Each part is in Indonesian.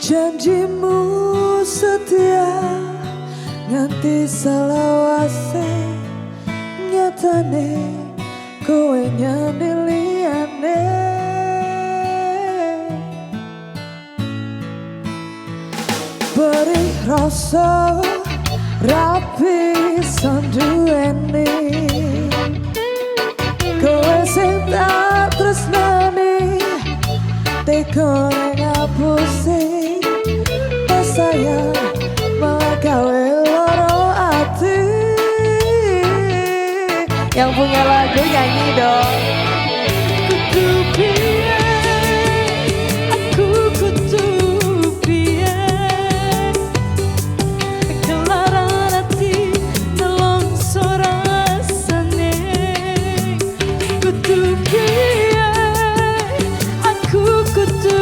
Janjimu setia nganti selawase, nyatane kowe nyane liyane. Beri rasa rapi sanduweni, kowe sing tak tresnani, teko ngapusi sayang malah gawe loro ati. Yang punya lagu nyanyi dong. Kudu piye, aku kudu piye, kelaran ati nelongso rasane. Kudu piye, aku kudu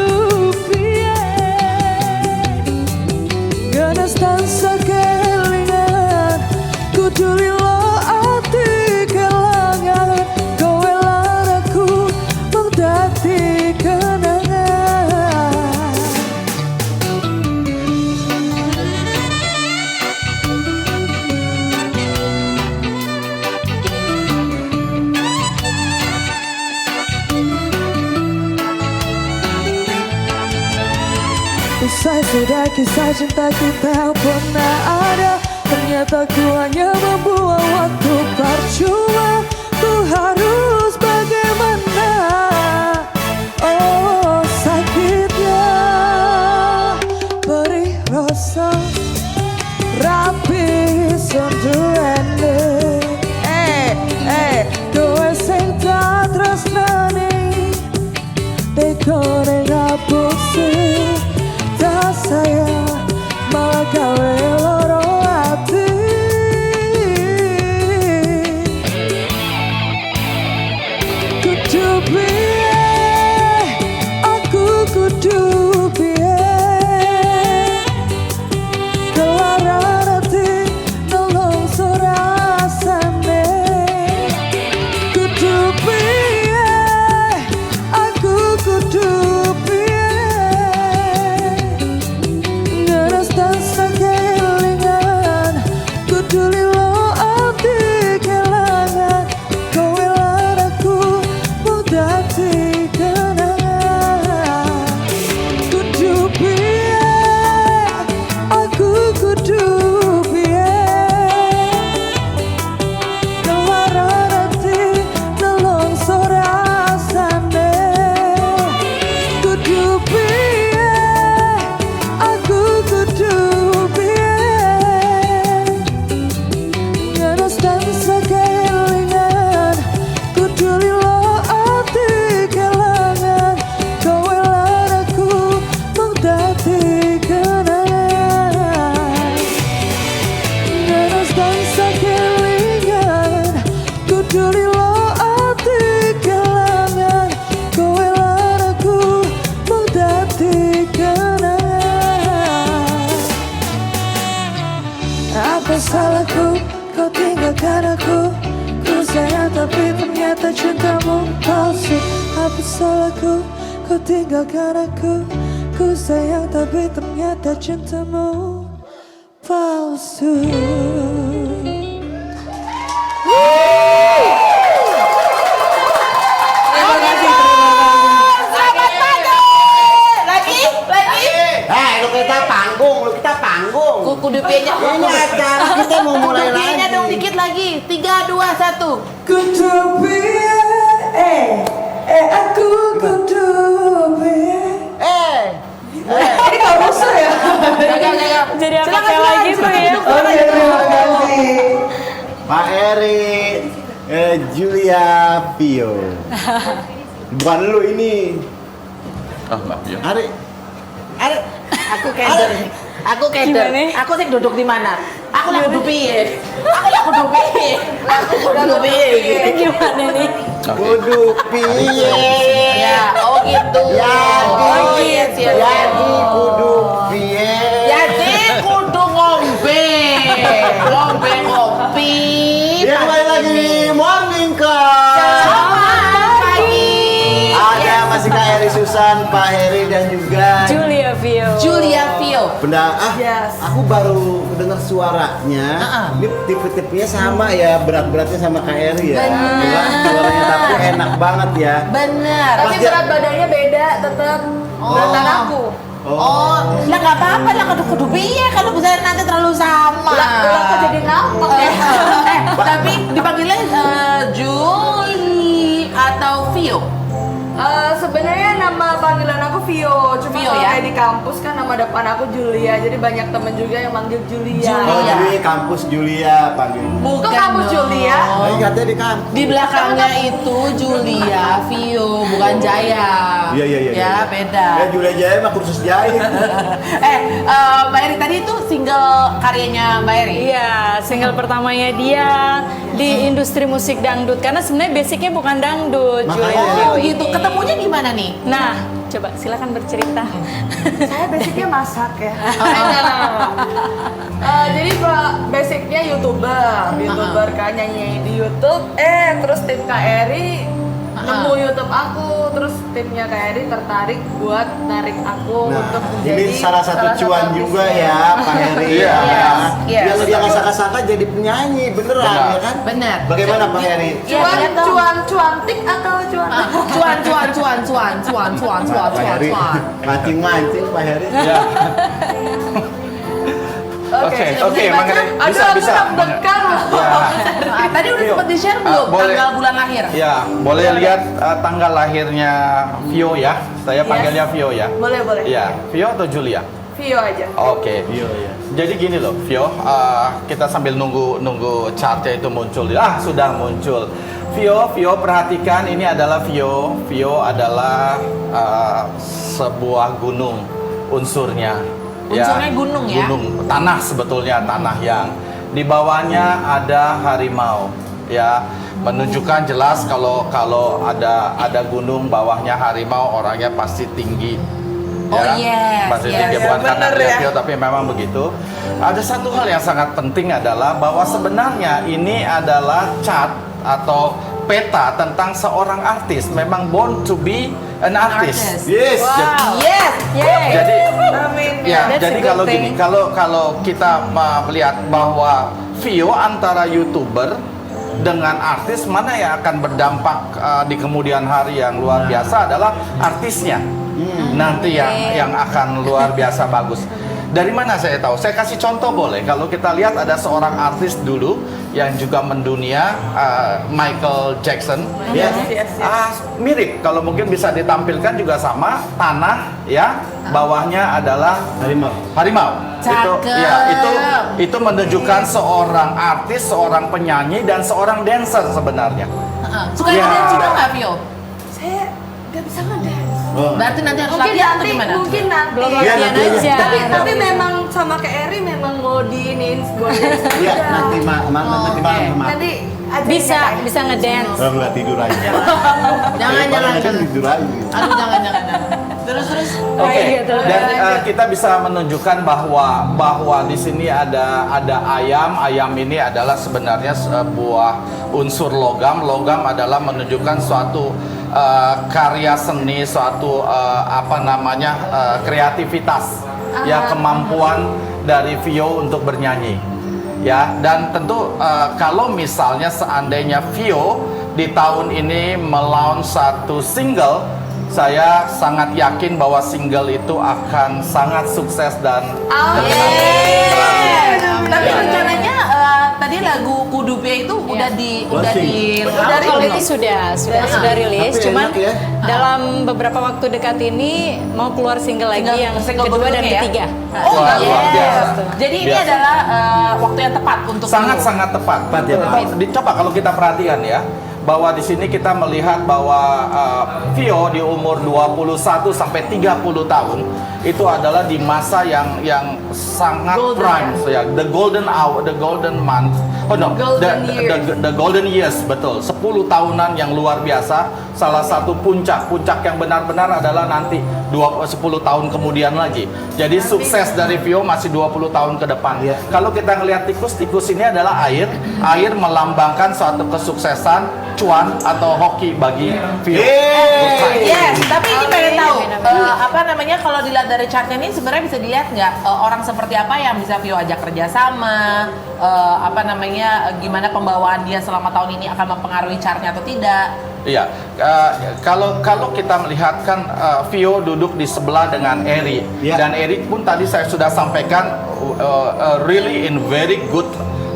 tansah kelingan, kudu lilo ati kelangan, kowe lan aku mung dadi kenangan. Usai sudah kisah cinta kita yang pernah ada, ternyata ku hanya membuang waktu percuma. Ku harus bagaimana? Oh sakitnya. Beri rasa rapi senduene, kowe sing tak tresnani, tekone ngapusi saya malah gawe loro ati. Kudu piye, aku kudu piye, kelaran ati nelongso rasane. Kudu piye, aku kudu apa salahku kau tinggalkan aku? Ku sayang tapi ternyata cintamu palsu. Apa salahku kau tinggalkan aku? Ku sayang tapi ternyata cintamu palsu. Kudu pienya. Ini acara kita mau mulai lagi. Pienya dong dikit lagi. 3, 2, 1. Kudu piye, aku kudu piye. Ini gak usah ya. Jadi apa lagi tuh ya? Oke, terima kasih Pak Eri, Julia Pio. Bukan lu ini. Ah, Mbak Pio. Ari, Aku keder. Aku keder. Aku sih duduk di mana? Aku lagi kudu piye? Aku kudu piye? Gimana nih? kudu piye? Ya, oh gitu. Jadi kudu piye? Jadi kudu ngombe kopi. Yang lain lagi morning call. Selamat pagi. Ada masih Kak Eri Susan, Pak Eri dan juga Julia Vio. Julia Vio. Yes. aku baru dengar suaranya. Ini tipe-tipenya sama ya, berat-beratnya sama Kak Eri ya. Bener. Jelas suaranya tapi enak banget ya. Bener. Tapi Pas dia- berat badannya beda tetap. Berat aku. Oh, lah nggak apa-apa lah kudu piye kalau misalnya nanti terlalu sama. Lah kok jadi ngambek ya? Tapi dipanggilnya Julie atau Vio. Sebenarnya nama panggilan aku Vio, cuma Vio, kalau ya? kayak di kampus kan nama depan aku Julia, jadi banyak temen juga yang manggil Julia. Oh, Julia. jadi kampus Julia panggil. Kok kampus Julia? Nah, katanya di kampus. Di belakangnya itu Julia Vio, bukan Jaya. Iya. Ya, beda. Ya Julia Jaya mah kursus jahit. Mbak Eri tadi itu single karyanya Mbak Eri. Iya, single pertamanya dia di industri musik dangdut, karena sebenarnya basicnya bukan dangdut. Makanya. Julia Vio Oh, ini. gitu. Ketemunya gimana nih? Nah, coba silakan bercerita. Saya basicnya masak ya. Jadi basicnya youtuber kan, nyanyi di YouTube. Terus tim Kak Eri nemu YouTube aku, terus timnya Kak Eri tertarik buat narik aku Nah, untuk menjadi ini salah satu cuan juga artisnya. ya Pak Heri. Iya. Yes. Yang dia nggak sangka-sangka jadi penyanyi beneran Benar. ya kan? Benar. Bagaimana Pak Heri? Cuantik atau cuan? Cuan. Pak Heri mancing-mancing Pak Heri. Ya. Oke, mengenai bisa. Deg-degan. Tadi udah sempat di-share belum boleh. tanggal bulan lahir? Ya, boleh lihat tanggal lahirnya Vio ya. Saya panggilnya Vio ya. Boleh. Ya, Vio atau Julia? Vio aja. Oke. Iya, iya. Jadi gini loh, Vio, kita sambil nunggu chartnya itu muncul. Sudah muncul. Vio perhatikan, ini adalah Vio. Vio adalah sebuah gunung unsurnya. Unsurnya gunung ya? Gunung, tanah sebetulnya, tanah yang di bawahnya ada harimau. Ya, menunjukkan jelas kalau ada gunung bawahnya harimau, orangnya pasti tinggi. Oh, yes, pasti yes. tinggi, bukan karena Bener dia ya. Vio, tapi memang begitu. Ada satu hal yang sangat penting adalah bahwa sebenarnya ini adalah chart atau peta tentang seorang artis. Memang born to be an artist. Yes. Yes. Jadi Amin. ya, That's jadi a good kalau thing. gini, kalau kita melihat bahwa Vio antara YouTuber dengan artis, mana yang akan berdampak di kemudian hari yang luar biasa adalah artisnya. Nanti yang akan luar biasa bagus. Dari mana saya tahu? Saya kasih contoh boleh. Kalau kita lihat ada seorang artis dulu yang juga mendunia, Michael Jackson. Yes. Mirip, kalau mungkin bisa ditampilkan juga sama, tanah ya, bawahnya adalah harimau. Itu menunjukkan seorang artis, seorang penyanyi dan seorang dancer sebenarnya. Suka Ya. ngedance juga nggak, Vio? Saya nggak bisa ngedance. Berarti nanti harus Mungkin latihan atau nanti, gimana? mungkin nanti. Belum Iya, latihan nanti aja. Tapi memang sama Kak Eri memang mau diinin buat dance Iya, juga. nanti nanti malam sama. Nanti ajarin Bisa, ya, Kak. bisa ngedance. Nggak tidur aja. Jangan. Tidur aja. Aduh, jangan. Terus. Oke, gitu. dan kita bisa menunjukkan bahwa di sini ada ayam. Ayam ini adalah sebenarnya sebuah unsur logam. Logam adalah menunjukkan suatu karya seni, suatu kreativitas, ya, kemampuan dari Vio untuk bernyanyi. Ya, dan tentu kalau misalnya seandainya Vio di tahun ini melaunch satu single, saya sangat yakin bahwa single itu akan sangat sukses dan Tapi rencananya tadi lagu Kudu Piye itu udah di Kalau itu sudah rilis, Tapi cuman enak ya. dalam beberapa waktu dekat ini mau keluar single lagi yang single kedua dan berikutnya ya? ketiga. Oh, Wah, luar biasa. Jadi ini Biasa. adalah waktu yang tepat untuk sangat tepat. Tepat ya, Pak. Dicoba kalau kita perhatikan ya, bahwa di sini kita melihat bahwa Vio di umur 21 sampai 30 tahun itu adalah di masa yang sangat Golden, prime, ya, the golden hour, the golden month. Oh no, Golden the golden years, betul. 10 tahunan yang luar biasa salah satu puncak yang benar-benar adalah nanti 10 tahun kemudian lagi. Jadi sukses dari Vio masih 20 tahun ke depan. Iya. Kalau kita ngelihat tikus ini adalah air melambangkan suatu kesuksesan, cuan atau hoki bagi Vio. Yes, tapi ini pengen tahu apa namanya kalau dilihat dari chartnya ini sebenarnya bisa dilihat nggak orang seperti apa yang bisa Vio ajak kerjasama, apa namanya gimana pembawaan dia selama tahun ini akan mempengaruhi chartnya atau tidak? Iya, kalau kita melihat kan Vio duduk di sebelah dengan Eri, Iya. dan Eri pun tadi saya sudah sampaikan really in very good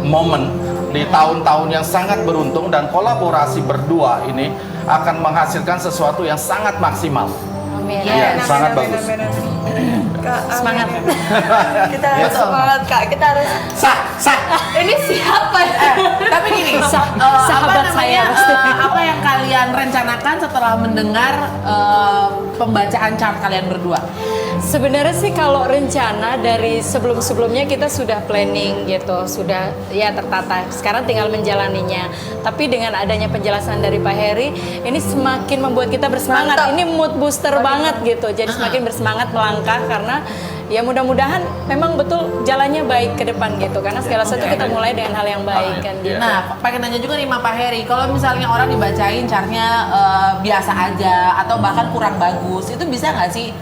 moment di tahun-tahun yang sangat beruntung, dan kolaborasi berdua ini akan menghasilkan sesuatu yang sangat maksimal. Amin. Iya, sangat bagus. Kak, Semangat. kita harus semangat Kak, kita harus ini siapa ya? Tapi gini, Sahabat saya pasti. apa yang kalian rencanakan setelah mendengar pembacaan chart kalian berdua? Sebenarnya sih kalau rencana dari sebelum-sebelumnya kita sudah planning gitu, sudah ya tertata. Sekarang tinggal menjalaninya. Tapi dengan adanya penjelasan dari Pak Heri, ini semakin membuat kita bersemangat. Mantap. Ini mood booster banget gitu. Jadi semakin bersemangat melangkah karena ya mudah-mudahan memang betul jalannya baik ke depan gitu. Karena segala sesuatu kita mulai dengan hal yang baik kan gitu. Nah, pengen nanya juga nih sama Pak Heri, kalau misalnya orang dibacain chartnya biasa aja atau bahkan kurang bagus, itu bisa nggak sih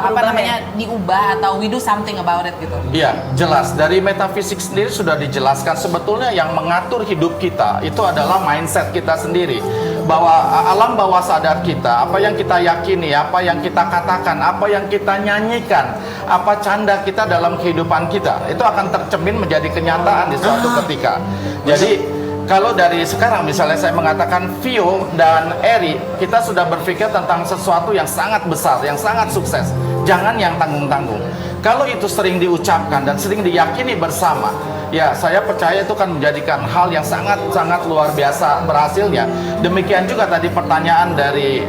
apa namanya diubah atau we do something about it gitu? Iya, jelas. Dari metafisik sendiri sudah dijelaskan sebetulnya yang mengatur hidup kita itu adalah mindset kita sendiri. Bahwa alam bawah sadar kita, apa yang kita yakini, apa yang kita katakan, apa yang kita nyanyikan, apa canda kita dalam kehidupan kita, itu akan tercermin menjadi kenyataan di suatu ketika. Jadi kalau dari sekarang misalnya saya mengatakan Vio dan Eri, kita sudah berpikir tentang sesuatu yang sangat besar, yang sangat sukses. Jangan yang tanggung-tanggung. Kalau itu sering diucapkan dan sering diyakini bersama, ya saya percaya itu kan menjadikan hal yang sangat-sangat luar biasa berhasilnya. Demikian juga tadi pertanyaan dari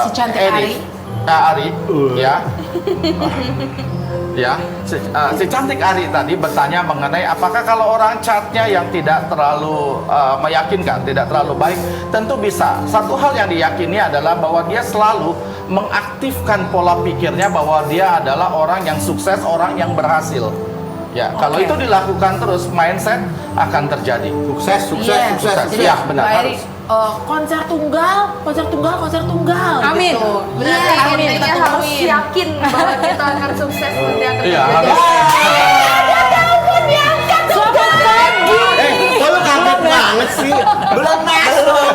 Si cantik Ari. Ari, ya. Ya, si cantik Ari tadi bertanya mengenai apakah kalau orang chartnya yang tidak terlalu meyakinkan, tidak terlalu baik, tentu bisa. Satu hal yang diyakini adalah bahwa dia selalu mengaktifkan pola pikirnya bahwa dia adalah orang yang sukses, orang yang berhasil. Ya, kalau itu dilakukan terus, mindset akan terjadi. Sukses. Jadi, Ya, benar, Pak Heri, harus. konser tunggal. Amin. Gitu. Berarti Iya, ini intinya kita harus tungguin. yakin bahwa kita akan sukses nanti akan Iya, terjadi. Selamat pagi. Kok lu kaget banget sih? Belum masuk.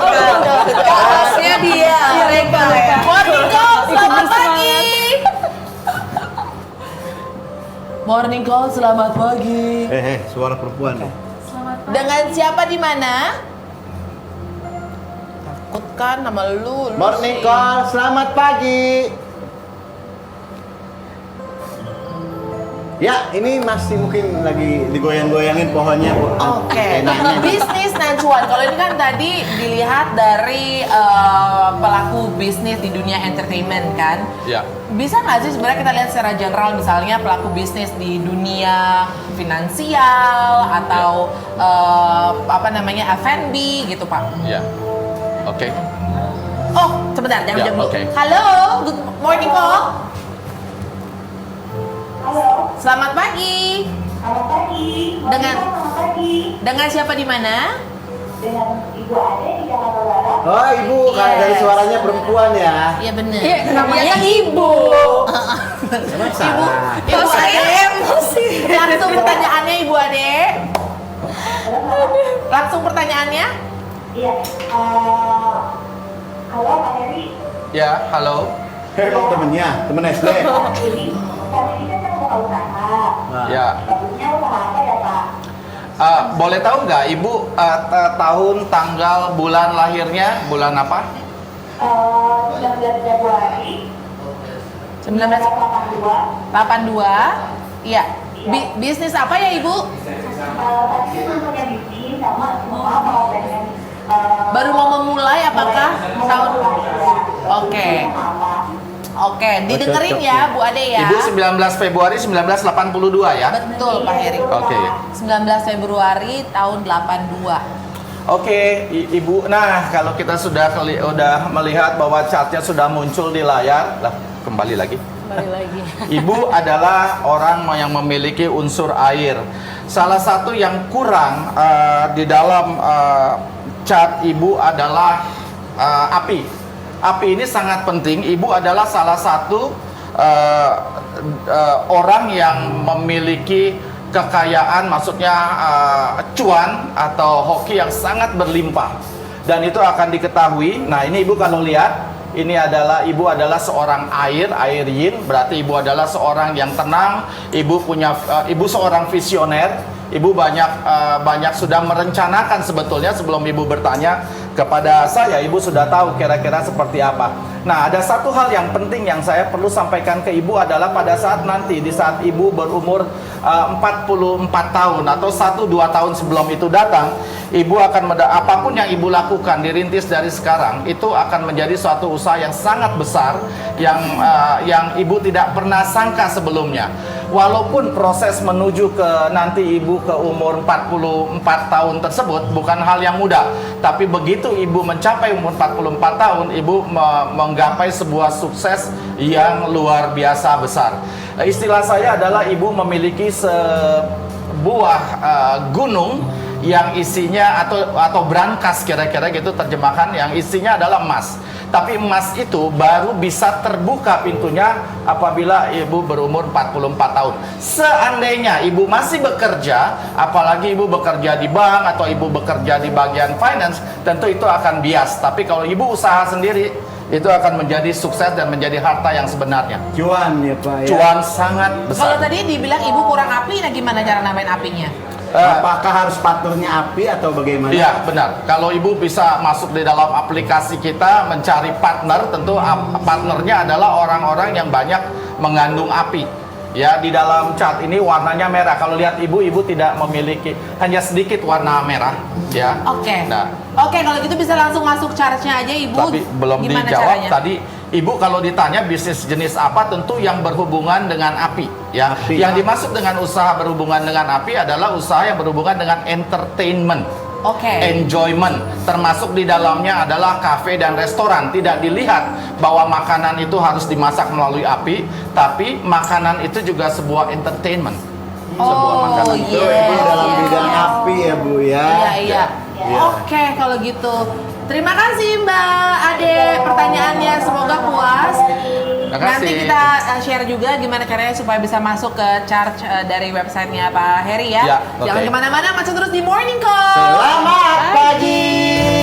Harusnya dia, mereka ya. Morning call, selamat bersemangat. pagi. Morning call, selamat pagi. Suara perempuan nih. Dengan siapa di mana? Takut kan nama lu. Morning call, selamat pagi. Ya, ini masih mungkin lagi digoyang-goyangin pohonnya, Bu. Oke, Enaknya. bisnis dan cuan. Kalau ini kan tadi dilihat dari pelaku bisnis di dunia entertainment kan. Ya. Bisa nggak sih sebenarnya kita lihat secara general misalnya pelaku bisnis di dunia finansial atau apa namanya F&B gitu Pak? Ya. Oke. Oh, sebentar, jangan Ya, jam dulu. oke. Halo, good morning kok. Selamat pagi. Selamat pagi. Dengan siapa di mana? Dengan Ibu Ade di Jakarta Barat. Oh, Ibu, kayak dari suaranya perempuan ya. Iya benar. Iya, namanya Ibu. Emang salah. Ibu Ade. Langsung pertanyaannya Ibu Ade. Langsung pertanyaannya. Iya. Halo Pak Heri. Ya, halo. Emang temennya, temen SD. Ini kami ini kan buka usaha. Ya. Bagusnya usaha apa ya Pak? Boleh tahu nggak Ibu tahun, tanggal, bulan lahirnya, bulan apa? 19 Februari 1982. 1982. Iya. Bisnis apa ya Ibu? Tadi itu punya bisnis sama semua mau pengen Baru mau memulai apakah tahun? Oke. apa? Oke, didengerin ya Bu Ade ya. Ibu 19 Februari 1982 ya? Betul Pak Heri. Oke. 19 Februari tahun 82. Oke, Ibu. Nah, kalau kita sudah melihat bahwa chartnya sudah muncul di layar, lah kembali lagi. Kembali lagi. Ibu adalah orang yang memiliki unsur air. Salah satu yang kurang di dalam chart Ibu adalah api. Api ini sangat penting. Ibu adalah salah satu orang yang memiliki kekayaan, maksudnya cuan atau hoki yang sangat berlimpah, dan itu akan diketahui. Nah, ini Ibu kalau lihat, ini adalah Ibu adalah seorang air yin, berarti Ibu adalah seorang yang tenang. Ibu seorang visioner. Ibu banyak sudah merencanakan sebetulnya sebelum Ibu bertanya kepada saya. Ibu sudah tahu kira-kira seperti apa. Nah, ada satu hal yang penting yang saya perlu sampaikan ke Ibu adalah pada saat nanti, di saat Ibu berumur 44 tahun atau 1-2 tahun sebelum itu datang, Ibu akan apapun yang Ibu lakukan, dirintis dari sekarang, itu akan menjadi suatu usaha yang sangat besar yang Ibu tidak pernah sangka sebelumnya. Walaupun proses menuju ke nanti Ibu ke umur 44 tahun tersebut bukan hal yang mudah, tapi begitu Ibu mencapai umur 44 tahun, Ibu menggapai sebuah sukses yang luar biasa besar. Istilah saya adalah Ibu memiliki sebuah gunung yang isinya atau brankas, kira-kira gitu terjemahan, yang isinya adalah emas. Tapi emas itu baru bisa terbuka pintunya apabila Ibu berumur 44 tahun. Seandainya Ibu masih bekerja, apalagi Ibu bekerja di bank atau Ibu bekerja di bagian finance, tentu itu akan bias. Tapi kalau Ibu usaha sendiri, itu akan menjadi sukses dan menjadi harta yang sebenarnya. Cuan ya Pak ya. Cuan sangat Kalau besar. tadi dibilang Ibu kurang api, nah gimana cara nambahin apinya? Apakah harus partnernya api atau bagaimana? Iya, benar. Kalau Ibu bisa masuk di dalam aplikasi kita mencari partner, tentu partnernya adalah orang-orang yang banyak mengandung api. Ya, di dalam chart ini warnanya merah. Kalau lihat Ibu tidak memiliki, hanya sedikit warna merah, ya. Oke. Nah, Oke, kalau gitu bisa langsung masuk chartnya aja Ibu. tapi belum Gimana dijawab caranya? tadi. Ibu kalau ditanya bisnis jenis apa, tentu yang berhubungan dengan api, ya. Api. Yang dimaksud dengan usaha berhubungan dengan api adalah usaha yang berhubungan dengan entertainment. Oke. Enjoyment, termasuk di dalamnya adalah kafe dan restoran. Tidak dilihat bahwa makanan itu harus dimasak melalui api, tapi makanan itu juga sebuah entertainment. Sebuah makanan. Itu Ibu dalam bidang api ya Bu ya. Iya. Iya. Oke, kalau gitu. Terima kasih Mbak Ade pertanyaannya, semoga puas. Terima kasih. Nanti kita share juga gimana caranya supaya bisa masuk ke charge dari websitenya Pak Heri ya. Ya, oke. Jangan kemana-mana, masuk terus di Morning Call. Selamat pagi.